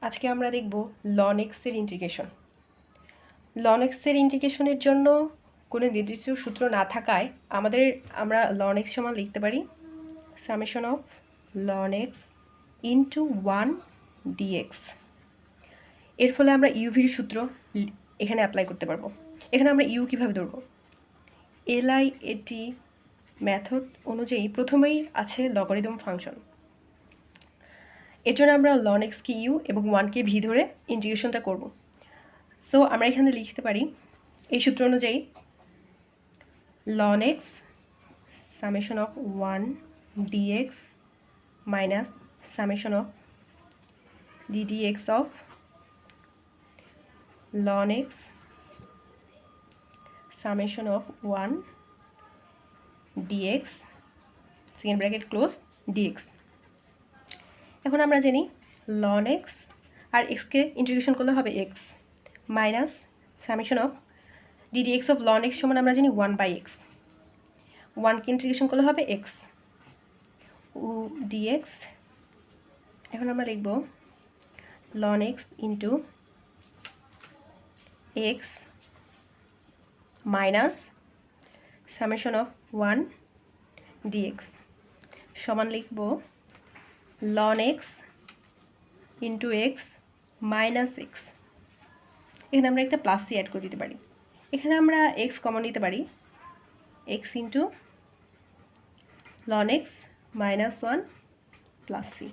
আজকে আমরা দেখব ln x এর ইন্টিগ্রেশন। ln x এর ইন্টিগ্রেশনের জন্য কোনো নির্দিষ্ট সূত্র না থাকায় আমরা ln x সমান লিখতে পারি summation of ln x into 1 dx। এর ফলে আমরা ইউভির সূত্র এখানে অ্যাপ্লাই করতে পারবো। এখানে আমরা ইউ কীভাবে ধরবো? LIAT মেথড অনুযায়ী প্রথমেই আছে লগারিদম ফাংশন। এর জন্য আমরা ln x কে ইউ এবং 1কে ভি ধরে ইন্টিগ্রেশনটা করব। সো আমরা এখানে লিখতে পারি এই সূত্র অনুযায়ী ln x summation of 1 dx minus summation of ddx of ln x summation of 1 dx second bracket close dx। এখন আমরা জানি ln x আর xকে ইন্টিগ্রেশন করলে হবে x minus summation of ddx of ln x সমান আমরা জানি 1/x। 1কে ইন্টিগ্রেশন করলে হবে x dx। এখন আমরা লিখব ln x into x minus summation of 1 dx সমান লিখব ln x into x minus x। এখানে আমরা একটা প্লাস সি অ্যাড করে দিতে পারি। এখানে আমরা x কমন নিতে পারি, x into ln x minus 1 plus C.